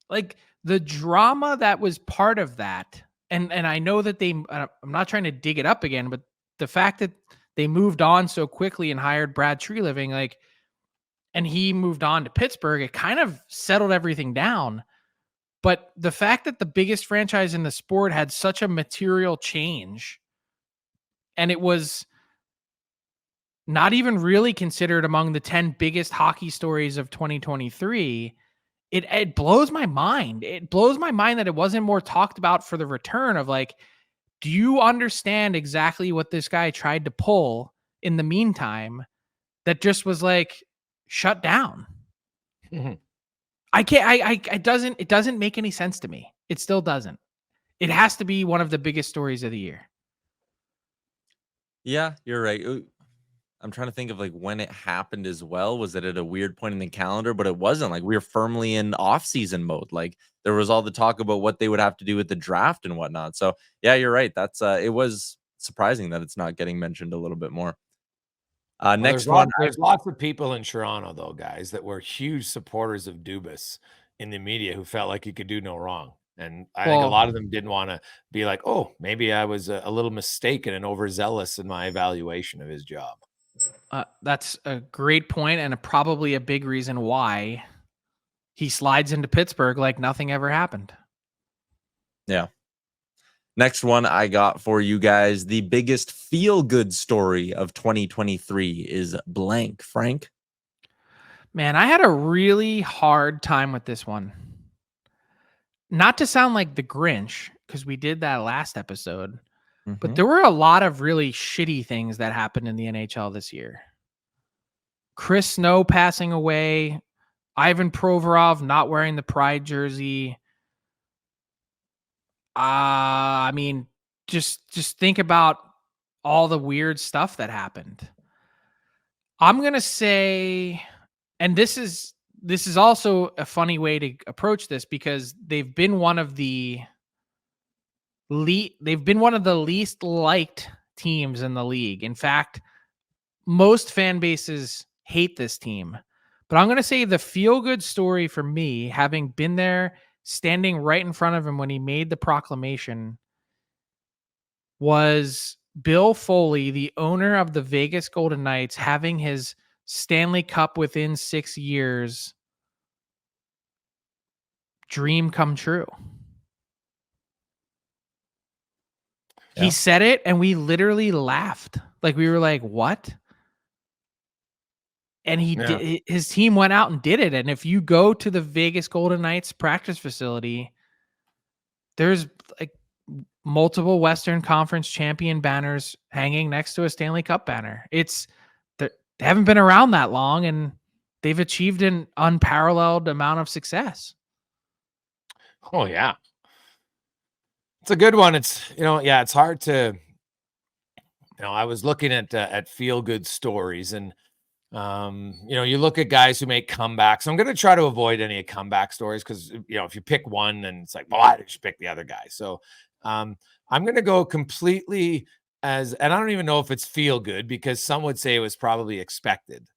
Like the drama that was part of that. And I know that I'm not trying to dig it up again, but the fact that they moved on so quickly and hired Brad Treliving, like, and he moved on to Pittsburgh, it kind of settled everything down. But the fact that the biggest franchise in the sport had such a material change, and it was not even really considered among the 10 biggest hockey stories of 2023, it blows my mind. It blows my mind that it wasn't more talked about for the return of like, do you understand exactly what this guy tried to pull in the meantime that just was like shut down? Mhm. It doesn't make any sense to me. It still doesn't. It has to be one of the biggest stories of the year. Yeah, you're right. I'm trying to think of like when it happened as well. Was it at a weird point in the calendar? But it wasn't. Like we were firmly in off-season mode. Like there was all the talk about what they would have to do with the draft and whatnot. So yeah, you're right. That's it was surprising that it's not getting mentioned a little bit more. Next one. There's lots of people in Toronto, though, guys, that were huge supporters of Dubas in the media who felt like he could do no wrong. And I think a lot of them didn't want to be like, oh, maybe I was a little mistaken and overzealous in my evaluation of his job. That's a great point and probably a big reason why he slides into Pittsburgh like nothing ever happened. Yeah. Next one I got for you guys. The biggest feel-good story of 2023 is blank. Frank? Man, I had a really hard time with this one. Not to sound like the Grinch, because we did that last episode, but there were a lot of really shitty things that happened in the NHL this year. Chris Snow passing away, Ivan Provorov not wearing the Pride jersey. I mean, just think about all the weird stuff that happened. I'm going to say, and this is also a funny way to approach this because they've been one of the least liked teams in the league. In fact, most fan bases hate this team. But I'm going to say the feel-good story for me, having been there, standing right in front of him when he made the proclamation, was Bill Foley, the owner of the Vegas Golden Knights, having his Stanley Cup within 6 years dream come true. Yeah. He said it and we literally laughed. Like we were like, what? And his team went out and did it. And if you go to the Vegas Golden Knights practice facility, there's like multiple Western Conference champion banners hanging next to a Stanley Cup banner. They haven't been around that long and they've achieved an unparalleled amount of success. Oh yeah. It's a good one. It's, it's hard to, I was looking at feel good stories and, you look at guys who make comebacks. I'm going to try to avoid any comeback stories because, if you pick one, then it's like, well, why did you pick the other guy? So I'm going to go completely and I don't even know if it's feel good because some would say it was probably expected.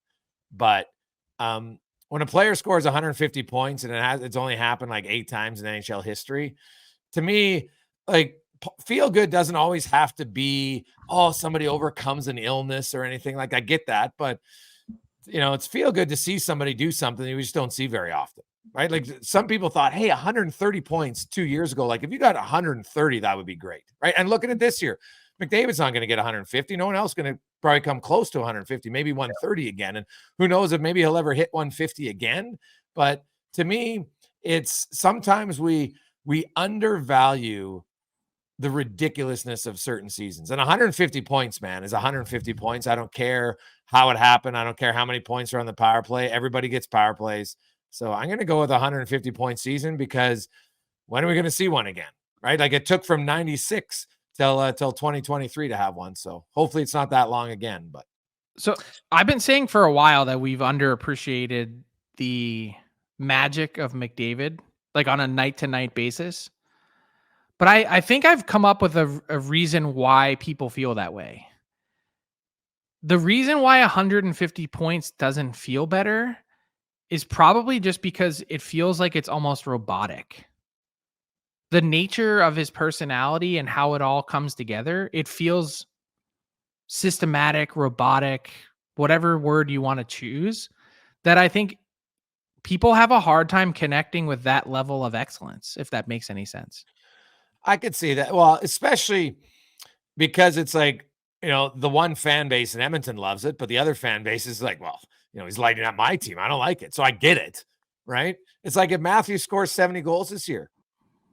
But when a player scores 150 points and it's only happened like 8 times in NHL history, to me, like feel good doesn't always have to be, somebody overcomes an illness or anything. Like I get that, but it's feel good to see somebody do something that we just don't see very often, right? Like some people thought, hey, 130 points 2 years ago. Like if you got 130, that would be great, right? And looking at this year, McDavid's not going to get 150. No one else going to probably come close to 150, maybe 130 again. And who knows if maybe he'll ever hit 150 again. But to me, it's sometimes we undervalue the ridiculousness of certain seasons. And 150 points, man, is 150 points. I don't care how it happened. I don't care how many points are on the power play. Everybody gets power plays. So I'm going to go with a 150 point season because when are we going to see one again? Right? Like it took from 96 till 2023 to have one. So hopefully it's not that long again. But so I've been saying for a while that we've underappreciated the magic of McDavid, like on a night-to-night basis. But I think I've come up with a reason why people feel that way. The reason why 150 points doesn't feel better is probably just because it feels like it's almost robotic. The nature of his personality and how it all comes together, it feels systematic, robotic, whatever word you want to choose, that I think people have a hard time connecting with that level of excellence, if that makes any sense. I could see that. Well, especially because it's like, the one fan base in Edmonton loves it, but the other fan base is like, well, he's lighting up my team. I don't like it. So I get it. Right. It's like if Matthew scores 70 goals this year,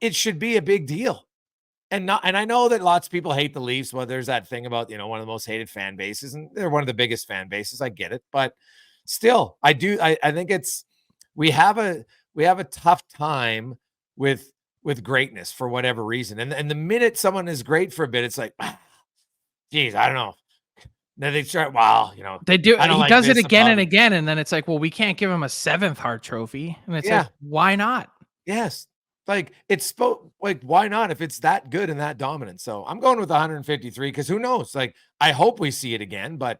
it should be a big deal. And I know that lots of people hate the Leafs. Well, there's that thing about, one of the most hated fan bases, and they're one of the biggest fan bases. I get it. But still, I think we have a tough time with greatness for whatever reason. And the minute someone is great for a bit, it's like, geez, I don't know. Then they start, they do. I don't he like does it this again above and it. again. And then it's like, well, we can't give him a 7th Hart Trophy. And it's Yeah. like, why not? Yes. Like why not if it's that good and that dominant? So I'm going with 153 because who knows? Like, I hope we see it again, but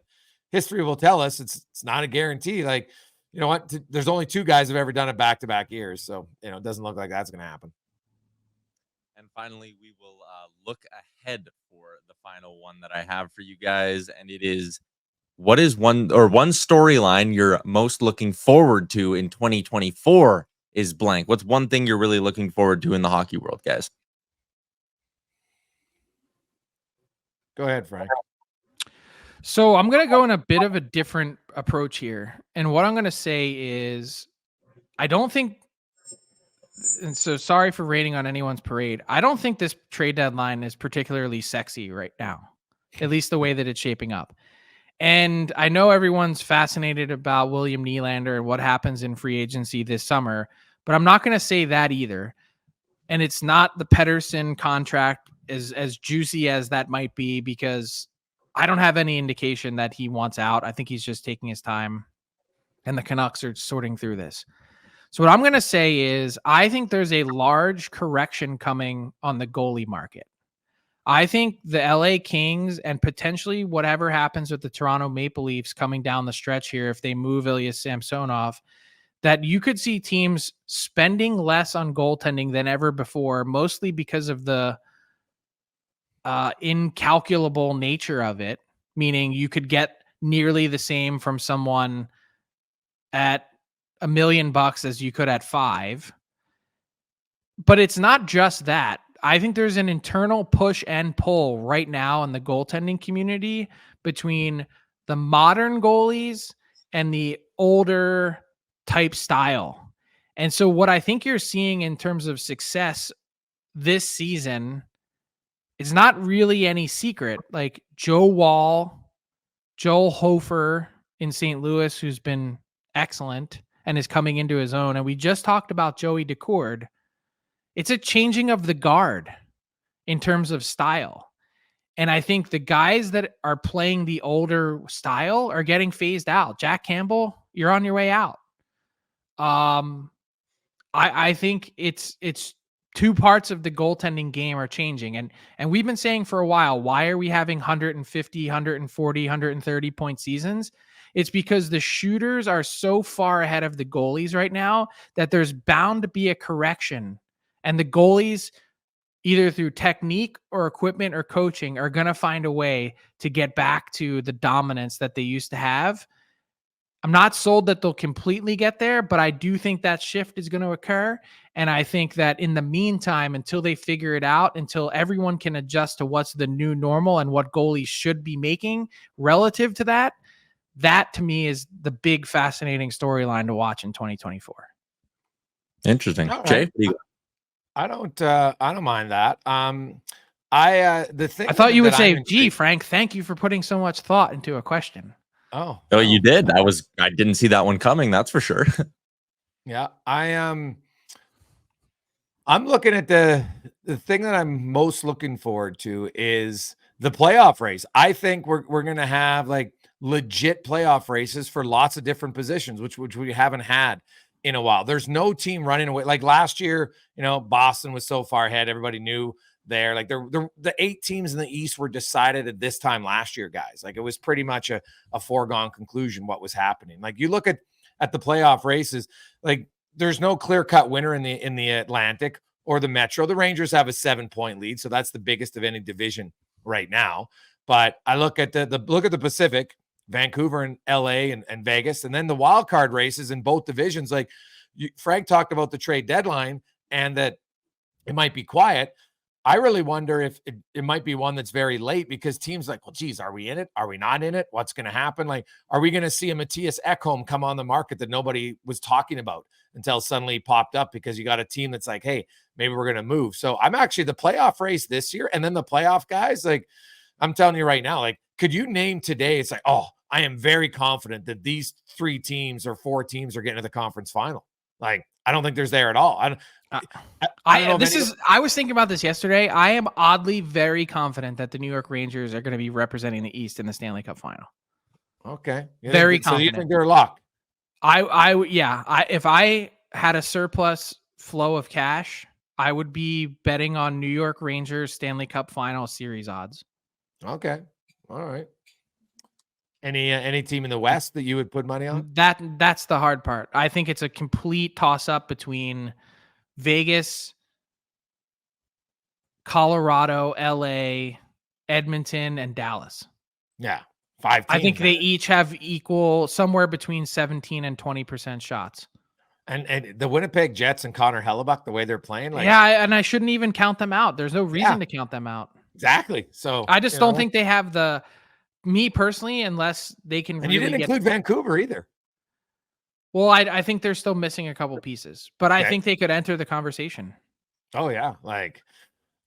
history will tell us it's not a guarantee. Like, you know what? There's only 2 guys who've ever done it back-to-back years. So, it doesn't look like that's going to happen. And finally, we will look ahead for the final one that I have for you guys. And it is, what is one storyline you're most looking forward to in 2024 is blank? What's one thing you're really looking forward to in the hockey world, guys? Go ahead, Frank. So I'm going to go in a bit of a different approach here. And what I'm going to say is, I don't think, and so sorry for raining on anyone's parade, I don't think this trade deadline is particularly sexy right now, at least the way that it's shaping up. And I know everyone's fascinated about William Nylander and what happens in free agency this summer, but I'm not going to say that either. And it's not the Pettersson contract as juicy as that might be, because I don't have any indication that he wants out. I think he's just taking his time, and the Canucks are sorting through this. So what I'm going to say is, I think there's a large correction coming on the goalie market. I think the LA Kings and potentially whatever happens with the Toronto Maple Leafs coming down the stretch here, if they move Ilya Samsonov, that you could see teams spending less on goaltending than ever before, mostly because of the incalculable nature of it, meaning you could get nearly the same from someone at $1 million as you could at 5. But it's not just that. I think there's an internal push and pull right now in the goaltending community between the modern goalies and the older type style. And so what I think you're seeing in terms of success this season is not really any secret. Like Joe Wall, Joel Hofer in St. Louis, who's been excellent and is coming into his own. And we just talked about Joey Decourde. It's a changing of the guard in terms of style. And I think the guys that are playing the older style are getting phased out. Jack Campbell, you're on your way out. I think it's 2 parts of the goaltending game are changing. And we've been saying for a while, why are we having 150, 140, 130 point seasons? It's because the shooters are so far ahead of the goalies right now that there's bound to be a correction. And the goalies, either through technique or equipment or coaching, are going to find a way to get back to the dominance that they used to have. I'm not sold that they'll completely get there, but I do think that shift is going to occur. And I think that in the meantime, until they figure it out, until everyone can adjust to what's the new normal and what goalies should be making relative to that, that to me is the big fascinating storyline to watch in 2024. Interesting. All right. Jay? I don't mind that. The thing I thought you would say, I'm gee, Frank, thank you for putting so much thought into a question. Oh, you did. I didn't see that one coming. That's for sure. Yeah, I'm looking at the thing that I'm most looking forward to is the playoff race. I think we're gonna have like legit playoff races for lots of different positions, which we haven't had in a while. There's no team running away. Like last year, Boston was so far ahead, everybody knew there. Like the 8 teams in the East were decided at this time last year, guys. Like it was pretty much a foregone conclusion what was happening. Like you look at the playoff races, like there's no clear-cut winner in the Atlantic or the Metro. The Rangers have a 7-point lead, so that's the biggest of any division right now. But I look at the Pacific, Vancouver and LA and Vegas, and then the wild card races in both divisions. Like Frank talked about the trade deadline and that it might be quiet. I really wonder if it might be one that's very late because teams like, well, geez, are we in it? Are we not in it? What's going to happen? Like, are we going to see a Matthias Ekholm come on the market that nobody was talking about until suddenly popped up because you got a team that's like, hey, maybe we're going to move. So I'm actually the playoff race this year. And then the playoff guys, like I'm telling you right now, like, could you name today? It's like, oh, I am very confident that these 3 teams or 4 teams are getting to the conference final. Like, I don't think there's there at all. I was thinking about this yesterday. I am oddly very confident that the New York Rangers are going to be representing the East in the Stanley Cup final. Okay. Very confident. So you think they're locked? If I had a surplus flow of cash, I would be betting on New York Rangers Stanley Cup final series odds. Okay. All right. Any team in the West that you would put money on? That's the hard part. I think it's a complete toss up between Vegas, Colorado, LA, Edmonton, and Dallas. Yeah. 5 teams. I think they each have equal somewhere between 17 and 20% shots. And the Winnipeg Jets and Connor Hellebuck, the way they're playing, like and I shouldn't even count them out. There's no reason to count them out. Exactly. So I just don't think they have me personally, unless they can. And really you didn't include Vancouver either. Well, I think they're still missing a couple pieces, but I think they could enter the conversation. Oh yeah, like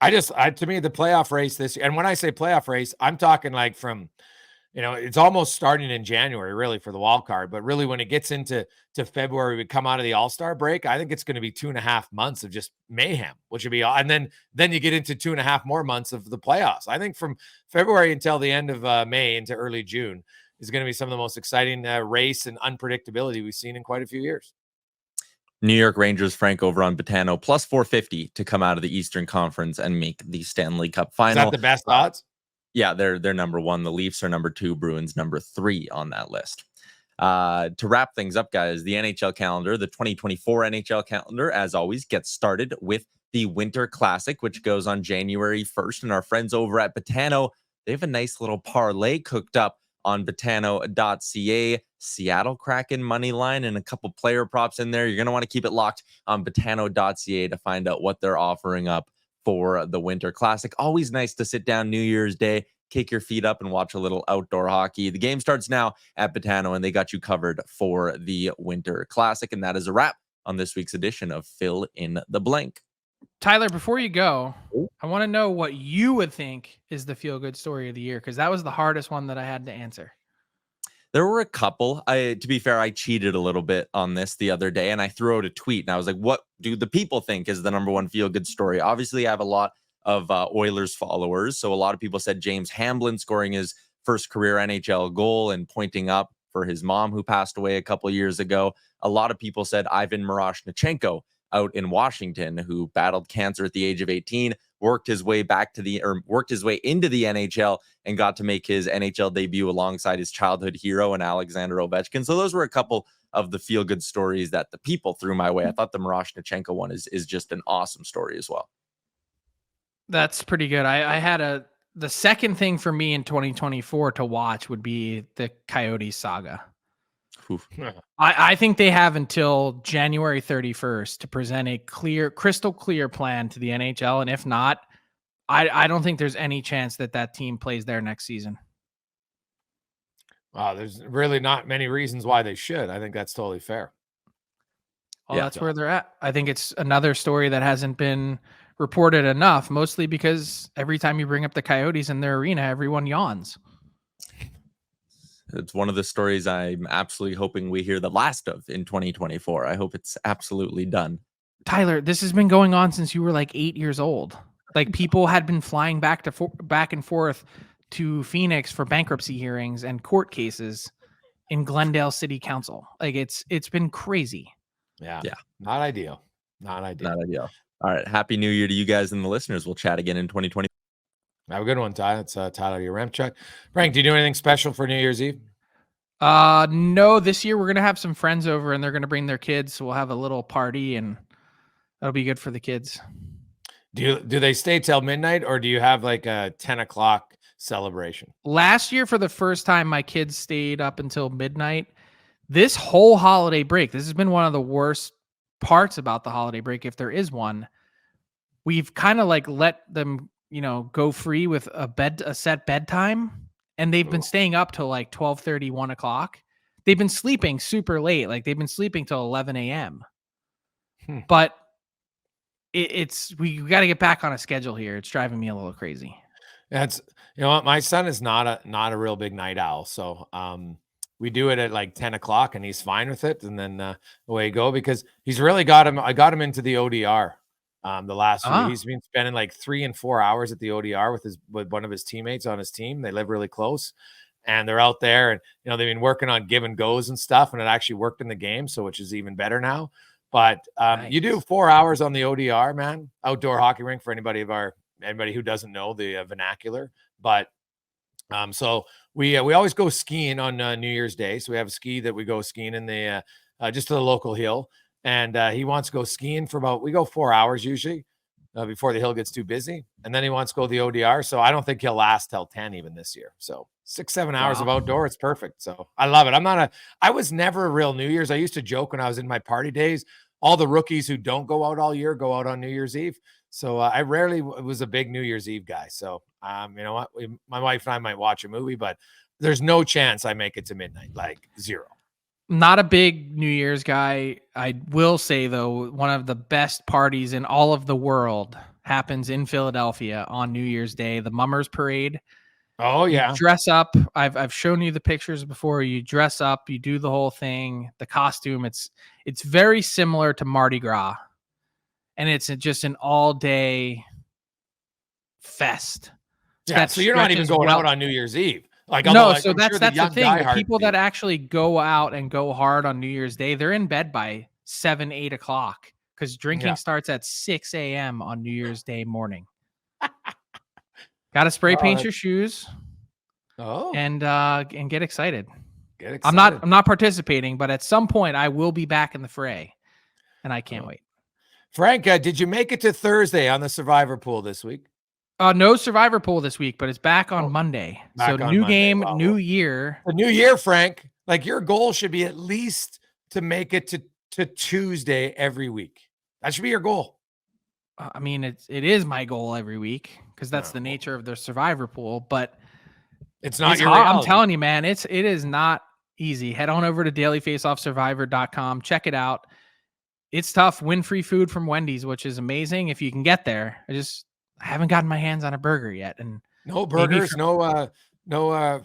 to me the playoff race this year, and when I say playoff race, I'm talking like from, it's almost starting in January really for the wild card, but really when it gets into February, we come out of the All-Star break. I think it's going to be 2.5 months of just mayhem, which would be, and then you get into 2.5 more months of the playoffs. I think from February until the end of May into early June is going to be some of the most exciting race and unpredictability we've seen in quite a few years. New York Rangers, Frank over on Betano, plus 450 to come out of the Eastern Conference and make the Stanley Cup final. Is that the best odds? Yeah, they're number 1. The Leafs are number 2. Bruins number 3 on that list. To wrap things up, guys, the NHL calendar, the 2024 NHL calendar, as always, gets started with the Winter Classic, which goes on January 1st. And our friends over at Betano, they have a nice little parlay cooked up on Betano.ca, Seattle Kraken money line, and a couple player props in there. You're going to want to keep it locked on Betano.ca to find out what they're offering up for the Winter Classic. Always nice to sit down New Year's Day, kick your feet up and watch a little outdoor hockey. The game starts now at Betano, and they got you covered for the Winter Classic. And that is a wrap on this week's edition of Fill in the Blank. Tyler, before you go, I want to know what you would think is the feel-good story of the year, because that was the hardest one that I had to answer. There were a couple. To be fair, I cheated a little bit on this the other day, and I threw out a tweet, and I was like, what do the people think is the number one feel-good story? Obviously, I have a lot of Oilers followers, so a lot of people said James Hamblin scoring his first career NHL goal and pointing up for his mom who passed away a couple years ago. A lot of people said Ivan Miroshnichenko out in Washington, who battled cancer at the age of 18, worked his way into the NHL and got to make his NHL debut alongside his childhood hero and Alexander Ovechkin. So those were a couple of the feel-good stories that the people threw my way. I thought the Miroshnichenko one is just an awesome story as well. That's pretty good. I had the second thing for me in 2024 to watch would be the Coyotes saga. I think they have until January 31st to present a crystal clear plan to the NHL. And if not, I don't think there's any chance that team plays there next season. Wow, there's really not many reasons why they should. I think that's totally fair. Well, that's where they're at. I think it's another story that hasn't been reported enough, mostly because every time you bring up the Coyotes in their arena, everyone yawns. It's one of the stories I'm absolutely hoping we hear the last of in 2024. I hope it's absolutely done. Tyler, this has been going on since you were like 8 years old. Like people had been flying back and forth to Phoenix for bankruptcy hearings and court cases in Glendale City Council. Like it's been crazy. Yeah. Not ideal. Not ideal. All right. Happy New Year to you guys and the listeners. We'll chat again in 2020. Have a good one, Ty. It's Tyler, your Remchuk. Frank, do you do anything special for New Year's Eve? No, this year we're gonna have some friends over and they're gonna bring their kids, so we'll have a little party and that'll be good for the kids. Do they stay till midnight, or do you have like a 10 o'clock celebration? Last year, for the first time, my kids stayed up until midnight. This whole holiday break, this has been one of the worst parts about the holiday break, if there is one. We've kind of like let them, go free with a set bedtime, and they've been staying up till like 12:30, 1 o'clock. They've been sleeping super late, like they've been sleeping till 11 a.m. But we got to get back on a schedule here. It's driving me a little crazy. That's, you know what, my son is not a real big night owl, so we do it at like 10 o'clock and he's fine with it, and then away you go, because he's really got him. I got him into the ODR the last week. He's been spending like 3 and 4 hours at the ODR with one of his teammates on his team. They live really close, and they're out there, and they've been working on give and goes and stuff, and it actually worked in the game, so which is even better now. But nice. You do 4 hours on the ODR, man, outdoor hockey rink, for anybody who doesn't know the vernacular. But so we always go skiing on New Year's Day. So we have a ski that we go skiing in the just to the local hill, and he wants to go skiing for we go 4 hours usually before the hill gets too busy, and then he wants to go to the ODR. So I don't think he'll last till 10 even this year. So 6-7 hours of outdoor, it's perfect. So I love it. I was never a real New Year's. I used to joke when I was in my party days, all the rookies who don't go out all year go out on New Year's Eve. So I rarely was a big New Year's Eve guy. So you know what, my wife and I might watch a movie, but there's no chance I make it to midnight, like zero. Not a big New Year's guy. I will say, though, one of the best parties in all of the world happens in Philadelphia on New Year's Day, the Mummers Parade. Oh, yeah. You dress up. I've shown you the pictures before. You dress up. You do the whole thing. The costume. It's very similar to Mardi Gras, and it's just an all-day fest. Yeah, so you're not even going out on New Year's Eve. No, so that's the thing. The people that actually go out and go hard on New Year's Day, they're in bed by 7, 8 o'clock because drinking starts at 6 a.m. on New Year's Day morning. Got to spray paint your shoes. And get excited. I'm not participating, but at some point I will be back in the fray, and I can't wait. Frank, did you make it to Thursday on the Survivor Pool this week? No Survivor Pool this week, but it's back on Monday. So new game, new year. A new year, Frank. Like, your goal should be at least to make it to Tuesday every week. That should be your goal. I mean, it is my goal every week because that's the nature of the Survivor Pool, but it's not your reality. I'm telling you, man, it is not easy. Head on over to dailyfaceoffsurvivor.com. Check it out. It's tough. Win free food from Wendy's, which is amazing if you can get there. I haven't gotten my hands on a burger yet, and no burgers, no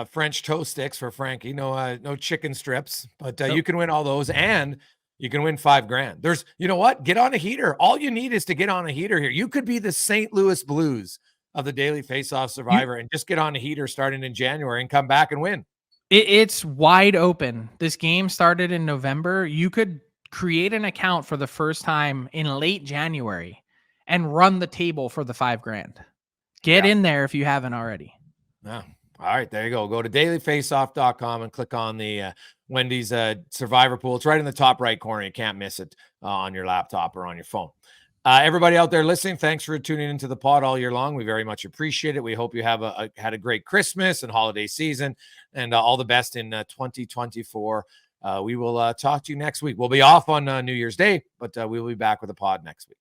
French toast sticks for Frankie, no chicken strips, but you can win all those, and you can win $5,000. There's, you know what? Get on a heater. All you need is to get on a heater here. You could be the St. Louis Blues of the Daily Face-Off Survivor and just get on a heater starting in January and come back and win. It's wide open. This game started in November. You could create an account for the first time in late January and run the table for the $5,000. Get in there if you haven't already. Yeah. All right, there you go. Go to dailyfaceoff.com and click on the Wendy's Survivor Pool. It's right in the top right corner. You can't miss it on your laptop or on your phone. Everybody out there listening, thanks for tuning into the pod all year long. We very much appreciate it. We hope you have had a great Christmas and holiday season, and all the best in 2024. We will talk to you next week. We'll be off on New Year's Day, but we will be back with a pod next week.